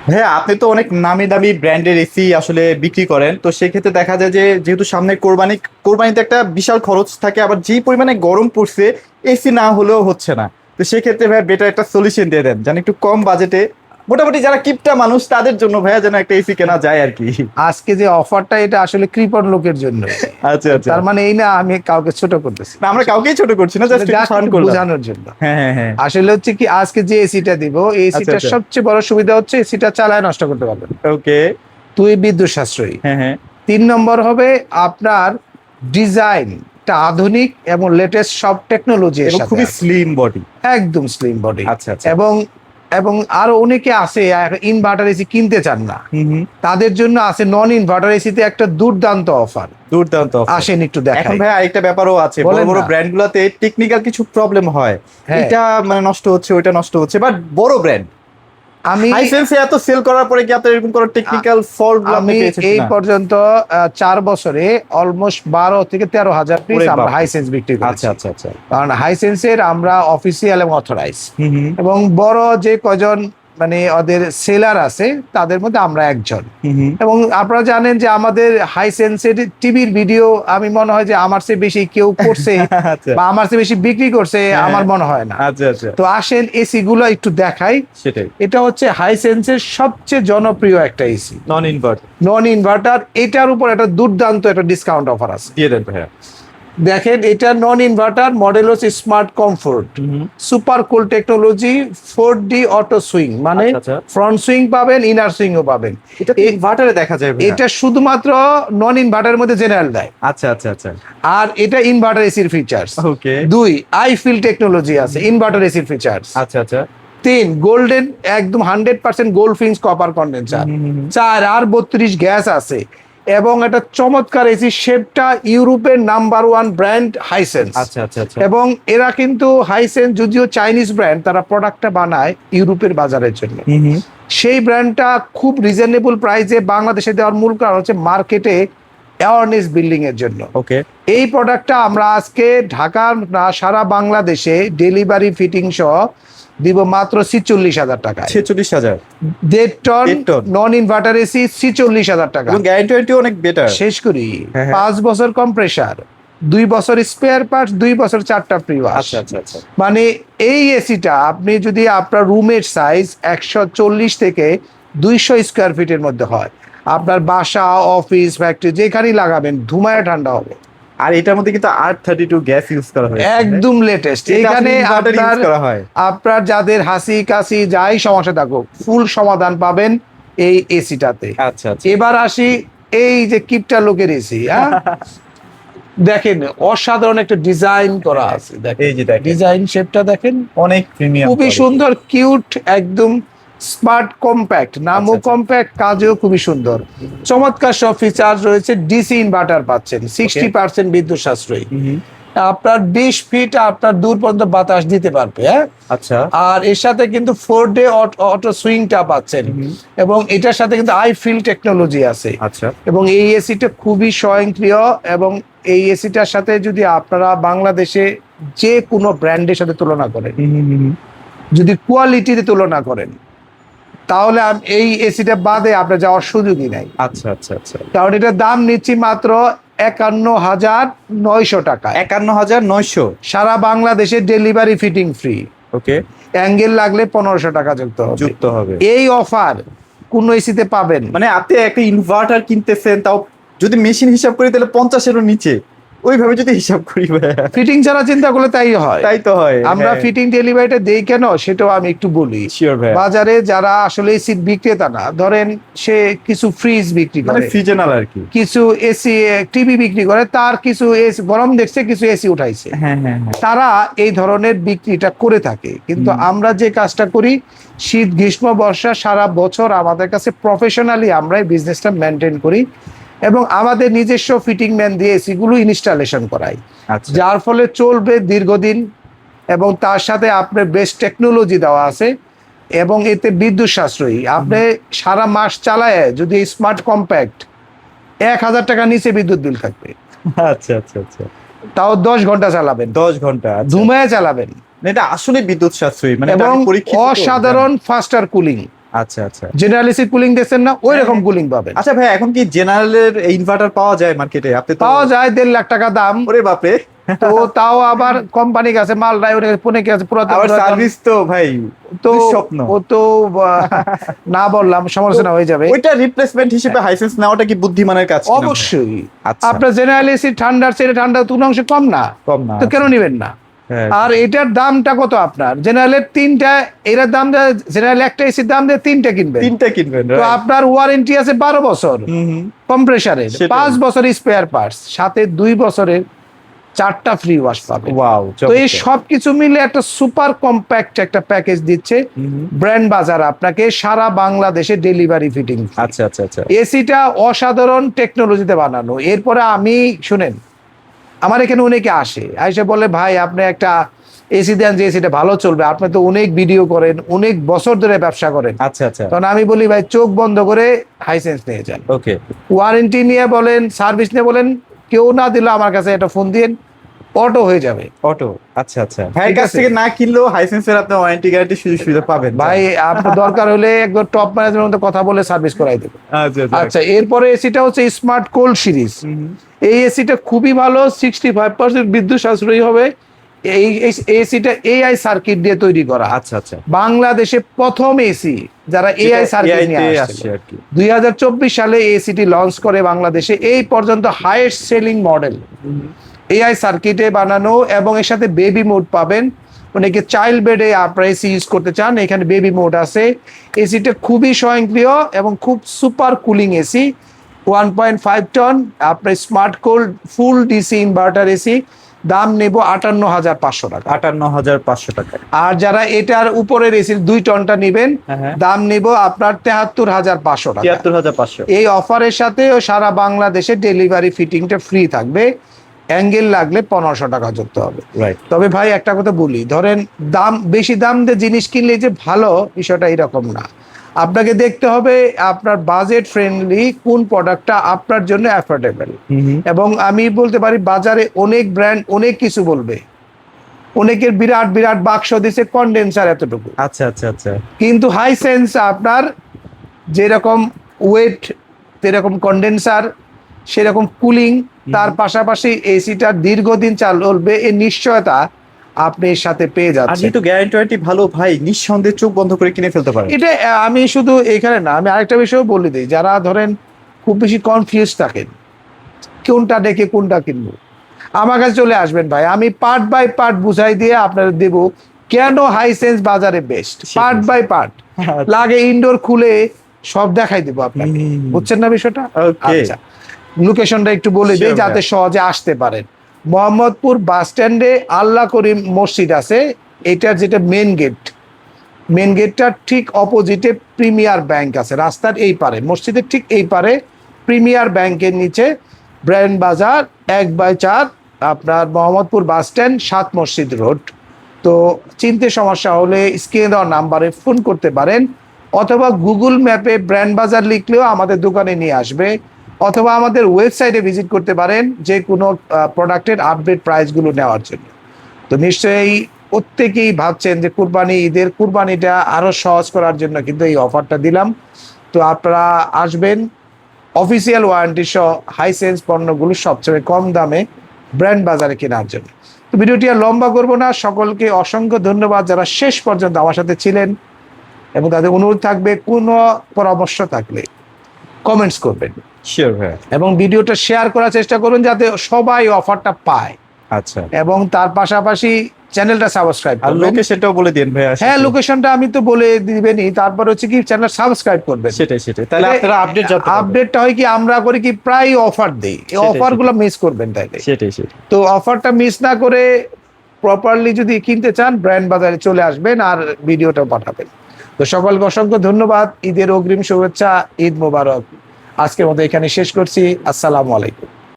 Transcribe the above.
ভাইয়া আপনি তো অনেক নামি দামি ব্র্যান্ডের এসি আসলে বিক্রি করেন, তো সেক্ষেত্রে দেখা যায় যে যেহেতু সামনে কোরবানিতে একটা বিশাল খরচ থাকে, আবার যেই পরিমাণে গরম পড়ছে এসি না হলেও হচ্ছে না। তো সেক্ষেত্রে ভাইয়া বেটার একটা সলিউশন দিয়ে দেন, যেন একটু কম বাজেটে মোটামুটি যারা কিপটা মানুষ তাদের জন্য ভাইয়া যেন একটা এসি কেনা যায় আর কি। আজকে যে অফারটা এটা আসলে কৃপণ লোকের জন্য। আচ্ছা আচ্ছা। তার মানে এই না আমি কাউকে ছোট করতেছি, না আমরা কাউকেই ছোট করছি না, জাস্ট Just ফান একটু করলাম। বোঝানোর জন্য। হ্যাঁ হ্যাঁ হ্যাঁ। আসলে হচ্ছে কি আজকে যে এসিটা দিব, এই আচ্ছা এসিটার আচ্ছা। সবচেয়ে বড় সুবিধা হচ্ছে এসিটা চালায় নষ্ট করতে পারবেন, ওকে। তুই বিদ্যুৎ সাশ্রয়ী। হ্যাঁ হ্যাঁ। 3 নম্বর হবে আপনার ডিজাইনটা আধুনিক এবং লেটেস্ট সব টেকনোলজি এর এবং সাথে খুবই আছে। Slim body. একদম স্লিম বডি। আচ্ছা আচ্ছা। এবং এবং আরো অনেকে আছে ইনভার্টার এসি কিনতে চান না, হুম হুম। তাদের জন্য আছে নন ইনভার্টার এসিতে একটা দুর্দান্ত অফার। দুর্দান্ত offer। আসেন একটু এখন দেখাই। ভাই আরেকটা ব্যাপারও আছে, বড় বলেন বড় না। ব্র্যান্ড গুলাতে টেকনিক্যাল কিছু প্রবলেম হয়, হ্যাঁ। এটা মানে নষ্ট হচ্ছে ওইটা নষ্ট হচ্ছে, বাট বড় ব্র্যান্ড আমি হাইসেন্সে এত সেল করার পরে কি আপনার এরকম কোনো টেকনিক্যাল ফল্ট গুলো আপনি আমি পেয়েছেন এই কিনা? পর্যন্ত 4 বছরে অলমোস্ট 12 থেকে 13 হাজার পিস ওরে আমরা বাপ। হাইসেন্স বিক্রি করেছি। আচ্ছা আচ্ছা আচ্ছা। কারণ হাইসেন্সের আমরা অফিসিয়াল এবং অথরাইজ, হুম হুম এবং বড় যে কজন মানে ওদের সেলার আছে তাদের মধ্যে আমরা একজন। হুম হুম। এবং আপনারা জানেন যে আমাদের হাইসেন্সের টিভির ভিডিও আমি মনে হয় যে আমার চেয়ে বেশি কেউ করছে আচ্ছা। বা আমার চেয়ে বেশি বিক্রি করছে হ্যাঁ। আমার মনে হয় না। আচ্ছা আচ্ছা। তো আসেন এসি গুলো একটু দেখাই। সেটাই। এটা হচ্ছে হাইসেন্সের সবচেয়ে জনপ্রিয় একটা এসি, নন ইনভার্ট। নন ইনভার্টার। এটার উপর একটা দুর্দান্ত একটা ডিসকাউন্ট অফার আছে। দিয়ে দেন ভাইয়া। দেখেন এটা নন ইনভার্টার, মডেল হচ্ছে smart comfort, super cool technology, 4D auto swing, মানে আচ্ছা, আচ্ছা। ফ্রন্ট সুইং পাবেন, ইনার সুইং ও পাবেন। এটা ইনভার্টারে দেখা যায় ভাইয়া? এটা শুধুমাত্র নন ইনভার্টারের মধ্যে জেনারেল দেয়। আচ্ছা আচ্ছা আচ্ছা। আর এটা ইনভার্টার এসির features. Okay. 2 I feel technology আছে ইনভার্টার এসির ফিচার্স। আচ্ছা আচ্ছা। 3 গোল্ডেন একদম 100% গোল্ড ফিন্স কপার কন্ডেন্সার। 4 আর 32 গ্যাস আছে। এবং একটা চমৎকার এসি, শেপটা ইউরোপের নাম্বার 1 ব্র্যান্ড হাইসেন্স। আচ্ছা আচ্ছা আচ্ছা। এবং এরা কিন্তু হাইসেন্স যদিও চাইনিজ ব্র্যান্ড, তারা প্রোডাক্টটা বানায় ইউরোপের বাজারের জন্য। হুম হুম। সেই ব্র্যান্ডটা খুব রিজনেবল প্রাইসে বাংলাদেশে দেওয়ার মূল কারণ হচ্ছে মার্কেটে অ্যাওয়ারনেস বিল্ডিং এর জন্য। ওকে। এই প্রোডাক্টটা আমরা আজকে ঢাকার না সারা বাংলাদেশে ডেলিভারি ফিটিং সহ দিব মাত্র 46,000 টাকায়। 46,000। 1.5 ton 1.5 ton. Non inverter AC 46,000 টাকা। এবং গ্যারান্টি অনেক বেটার। শেষ করি। হ্যাঁ, হ্যাঁ। 5 বছর কম্প্রেসার, 2 বছর স্পেয়ার পার্টস, 2 বছর 4টা ফ্রি ওয়াশ। আচ্ছা আচ্ছা আচ্ছা। মানে এই এসিটা আপনি যদি আপনার রুমের সাইজ 140 থেকে 200 স্কোয়ার ফিটের মধ্যে হয়, আপনার বাসা, অফিস, ফ্যাক্টরি যেখানেই লাগাবেন ধুমায় ঠান্ডা হবে। আর এটার মধ্যে কিন্তু R32 গ্যাস ইউজ করা হয়েছে। একদম লেটেস্ট। এটা এখানে আসলে inverter use আপনার করা হয়। আপনার যাদের হাসি কাশি যাই সমস্যা থাকুক ফুল সমাধান পাবেন এই এসিটাতে। আচ্ছা আচ্ছা। এবার আসি এই যে কিপটা লোকের এসি, হ্যাঁ দেখেন অসাধারণ একটা ডিজাইন করা আছে। এই যে দেখেন। ডিজাইন শেপটা দেখেন অনেক প্রিমিয়াম। খুবই সুন্দর, কিউট, একদম স্মার্ট কম্প্যাক্ট, নামও আচ্ছা। কম্প্যাক্ট, কাজেও খুবই সুন্দর। চমৎকার সব ফিচার রয়েছে। ডিসি ইনভার্টার পাচ্ছেন, 60% বিদ্যুৎ সাশ্রয়ী। আপনার 20 ফিট আপনার দূর পর্যন্ত বাতাস দিতে পারবে, হ্যাঁ। আচ্ছা। আর এর সাথে কিন্তু 4D অটো সুইংটা পাচ্ছেন, এবং এটার সাথে কিন্তু আই ফিল টেকনোলজি আছে। আচ্ছা। এবং এই এসিটা খুবই স্বয়ংক্রিয়, এবং এই এসিটার সাথে যদি আপনারা বাংলাদেশে যে কোনো ব্র্যান্ডের সাথে তুলনা করেন, যদি কোয়ালিটিতে তুলনা করেন, তাহলে এই এসিটা বাদে আপনার যাওয়ার সুযোগই নাই। আচ্ছা আচ্ছা আচ্ছা। কারণ এটার দাম নিচ্ছি মাত্র 51,900 টাকা। 51,900। সারা বাংলাদেশে ডেলিভারি ফিটিং ফ্রি। ওকে। অ্যাঙ্গেল লাগলে 1500 টাকা যুক্ত হবে। এই অফার কোন এসিতে পাবেন? মানে আপনি একটা ইনভার্টার কিনতেছেন, তাও যদি মেশিন হিসাব করি তাহলে 50-এরও নিচে, ওইভাবে যদি হিসাব করি ভাইয়া। ফিটিং ছাড়া চিন্তা করলে তাই হয়। তাই তো হয়। আমরা ফিটিং ডেলিভারিটা দেই কেন সেটাও আমি একটু বলি। শিওর ভাই। বাজারে যারা আসলে এসি বিক্রেতা না, ধরেন সে কিছু ফ্রিজ বিক্রি মানে করে, সিজনাল আর কি। কিছু এসি টিভি বিক্রি করে, তার কিছু এসি গরম দেখছে, কিছু এসি উঠাইছে, হ্যাঁ হ্যাঁ হ্যাঁ। তারা এই ধরনের বিক্রিটা করে থাকে। কিন্তু আমরা যে কাজটা করি, শীত গ্রীষ্ম বর্ষা সারা বছর আমাদের কাছে প্রফেশনালি আমরা এই বিজনেসটা মেনটেন করি, এবং আমাদের নিজস্ব ফিটিং ম্যান দিয়ে এসিগুলো ইনস্টলেশন করাই, আচ্ছা। যার ফলে চলবে দীর্ঘদিন, এবং তার সাথে আপনার বেস্ট টেকনোলজি দেওয়া আছে, এবং এতে বিদ্যুৎ সাশ্রয়ী। আপনি সারা মাস চালায় যদি স্মার্ট কম্প্যাক্ট 1,000 টাকা নিচে বিদ্যুৎ বিল থাকবে, আচ্ছা আচ্ছা আচ্ছা। তাও 10 ঘন্টা চালাবেন, 10 ঘন্টা। ধুমায় চালাবেন, এটা আসলে বিদ্যুৎ সাশ্রয়ী, মানে এবং পরীক্ষিত তো। অসাধারণ ফাস্টার কুলিং। আচ্ছা আচ্ছা জেনারেল এসি কুলিং দেখছেন না, ওই রকম কুলিং পাবেন। আচ্ছা ভাই, এখন কি জেনারেলের ইনভার্টার পাওয়া যায় মার্কেটে? আপনি তো পাওয়া যায় 1.5 লাখ টাকা দাম। ওরে বাপরে, তো তাও আবার কোম্পানি কাছে মাল নাই, ওর কাছে পুনে কাছে পুরাতন আবার পুরাতন। সার্ভিস তো ভাই তো স্বপ্ন। ও তো না বললাম সমালোচনা হয়ে যাবে। ওইটা রিপ্লেসমেন্ট হিসেবে হাইসেন্স নেওয়াটা কি বুদ্ধিমানের কাজ? অবশ্যই। আচ্ছা, আপনার জেনারেল এসি ঠান্ডার চেয়ে ঠান্ডা 3 অংশ কম না, কম না, তো কেন নিবেন না? হ্যাঁ। আর এটার দামটা কত আপনার? জেনারেলের 3টা, এটার দাম জেনারেল একটা এসির দাম দিয়ে 3টা কিনবেন, 3টা কিনবেন, তো আপনার ওয়ারেন্টি আছে 12 বছর কম্প্রেসারের, সেটাই। 5 বছর স্পেয়ার পার্টস, সাথে 2 বছরের 4টা ফ্রি ওয়াশ পাবেন। ওয়াও, তো এই সব কিছু মিলে একটা সুপার কম্প্যাক্ট একটা প্যাকেজ দিচ্ছে ব্র্যান্ড বাজার আপনাকে, সারা বাংলাদেশে ডেলিভারি ফিটিং। আচ্ছা আচ্ছা আচ্ছা, এসিটা অসাধারণ টেকনোলজিতে বানানো। এরপরে আমি শুনেন, আমার এখানে অনেকে আসে, আইসে বলে ভাই আপনি একটা এসি দেন যে এসিটা ভালো চলবে, আপনি তো অনেক ভিডিও করেন, অনেক বছর ধরে ব্যবসা করেন। আচ্ছা আচ্ছা, তখন আমি বলি ভাই চোখ বন্ধ করে হাইসেন্স নিয়ে যান, ওকে। ওয়ারেন্টি নিয়ে বলেন, সার্ভিস নিয়ে বলেন, কেউ না দিলে আমার কাছে একটা ফোন দিন, অটো হয়ে যাবে। অটো, আচ্ছা আচ্ছা। ভাইয়ের ঠিক কাছ আছে। থেকে না কিনলেও হাইসেন্সের আপনি ওয়ারেন্টি গ্যারান্টি সুযোগ সুবিধা পাবেন ভাই আপনার দরকার হলে একদম টপ ম্যানেজমেন্টের মধ্যে কথা বলে সার্ভিস করাই দেবে। আচ্ছা আচ্ছা আচ্ছা, এরপরে এসিটা হচ্ছে স্মার্ট কোল্ড সিরিজ। এই এসিটা খুবই ভালো, 65% বিদ্যুৎ সাশ্রয়ী হবে। এই এসিটা এআই সার্কিট দিয়ে তৈরি করা। আচ্ছা আচ্ছা, বাংলাদেশে প্রথম এসি যারা এআই সার্কিট নিয়ে আসছে আর কি। 2024 সালে এসিটি লঞ্চ করে বাংলাদেশে। এই পর্যন্ত হাইয়েস্ট সেলিং মডেল এআই সার্কিটে বানানো, এবং এর সাথে বেবি মোড পাবেন। অনেকে চাইল্ড বেডে আপনারা এসি ইউজ করতে চান, এখানে বেবি মোড আছে। এসিটা খুবই স্বয়ংক্রিয় এবং খুব সুপার কুলিং এসি, 1.5 টন আপনার স্মার্ট কোল্ড ফুল ডিসি ইনভার্টার এসি। দাম নেব 58,500 টাকা। 58,500 টাকা। আর যারা এটার উপরের এসির 2 টনটা নেবেন, হ্যাঁ। দাম নেব আপনার 73,500 টাকা। 73,500। এই অফারের সাথে সারা বাংলাদেশে ডেলিভারি ফিটিংটা ফ্রি থাকবে। অ্যাঙ্গেল লাগলে 1500 টাকা যুক্ত হবে। রাইট। তবে ভাই একটা কথা বলি, ধরেন দাম বেশি দাম দিয়ে জিনিস কিনলে যে ভালো, বিষয়টা এরকম না। আপনাকে দেখতে হবে আপনার বাজেট ফ্রেন্ডলি কোন প্রোডাক্টটা আপনার জন্য অ্যাফোর্ডেবল। এবং আমি বলতে পারি বাজারে অনেক ব্র্যান্ড অনেক কিছু বলবে, অনেকের বিরাট বিরাট বাক্স দিছে কন্ডেন্সার এতটুকু, আচ্ছা আচ্ছা আচ্ছা, কিন্তু হাইসেন্স আপনার যেরকম ওয়েট সেরকম কন্ডেন্সার, সেরকম কুলিং, তার পাশাপাশি এসিটা দীর্ঘদিন চলবে এই নিশ্চয়তা আপনি এর সাথে পেয়ে আর যাচ্ছেন। যেহেতু গ্যারান্টি ওয়ারেন্টি ভালো ভাই, নিঃসন্দেহে চোখ বন্ধ করে কিনে ফেলতে পারেন। এটা আমি শুধু এখানে না, আমি আরেকটা বিষয় বলে দিই, যারা ধরেন খুব বেশি কনফিউজ থাকেন কোনটা দেখে কোনটা কিনবো, আমার কাছে চলে আসবেন ভাই, আমি পার্ট বাই পার্ট বুঝাই দিয়ে আপনাদের দেব কেন হাইসেন্স বাজারে বেস্ট। পার্ট বাই পার্ট লাগে ইনডোর খুলে সব দেখাই দেবো আপনাকে, বুঝছেন না বিষয়টা? Okay. আচ্ছা, লোকেশনটা একটু বলে দিই Sure, যাতে সহজে আসতে পারেন। মোহাম্মদপুর বাস স্ট্যান্ডে আল্লাহ করিম মসজিদ আছে, এটার যেটা মেন গেটটার ঠিক অপোজিটে প্রিমিয়ার ব্যাংক আছে, রাস্তার এই পারে, মসজিদের ঠিক এই পারে প্রিমিয়ার ব্যাংকের নিচে ব্র্যান্ড বাজার 1/4, আপনার মোহাম্মদপুর বাস স্ট্যান্ড 7 মসজিদ রোড। তো চিনতে সমস্যা হলে স্ক্রিনে দেওয়া নাম্বারে ফোন করতে পারেন, অথবা গুগল ম্যাপে ব্র্যান্ড বাজার লিখলেও আমাদের দোকানে নিয়ে আসবে, অথবা আমাদের ওয়েবসাইটে ভিজিট করতে পারেন যে কোনো প্রোডাক্টের আপডেট প্রাইসগুলো নেওয়ার জন্য। তো নিশ্চয়ই প্রত্যেকেই ভাবছেন যে ঈদের কুরবানিটা আরো সহজ করার জন্য কিন্তু এই অফারটা দিলাম। তো আপনারা আসবেন অফিসিয়াল ওয়ারেন্টি সহ হাইসেন্স পণ্যগুলো সবচেয়ে কম দামে ব্র্যান্ড বাজারে কেনার জন্য। তো ভিডিওটি আর লম্বা করবো না, সকলকে অসংখ্য ধন্যবাদ যারা শেষ পর্যন্ত আমার সাথে ছিলেন, এবং তাদের অনুরোধ থাকবে কোনো পরামর্শ থাকলে কমেন্টস করবেন, শিওর ভাই। এবং ভিডিওটা শেয়ার করার চেষ্টা করুন যাতে সবাই অফারটা পায়। আচ্ছা, এবং তার পাশাপাশি চ্যানেলটা সাবস্ক্রাইব আর করবেন। লোকেশনটাও বলে দিন ভাই। হ্যাঁ, লোকেশনটা আমি তো বলে দিবেনই, তারপর হচ্ছে কি চ্যানেল সাবস্ক্রাইব করবেন। সেটাই তাহলে আপনারা আপডেট জানতে পারবেন। আপডেটটা হয় কি আমরা করি কি প্রায় অফার দেই, এই সেটাই, অফারগুলো মিস করবেন তাইলে। সেটাই তো অফারটা মিস না করে প্রপারলি যদি কিনতে চান ব্র্যান্ড বাজারে চলে আসবেন আর ভিডিওটাও পাঠাবেন। তো সকলকে অসংখ্য ধন্যবাদ, ঈদের অগ্রিম শুভেচ্ছা, ঈদ মোবারক। আজকের মতো এখানে শেষ করছি, আসসালামু আলাইকুম।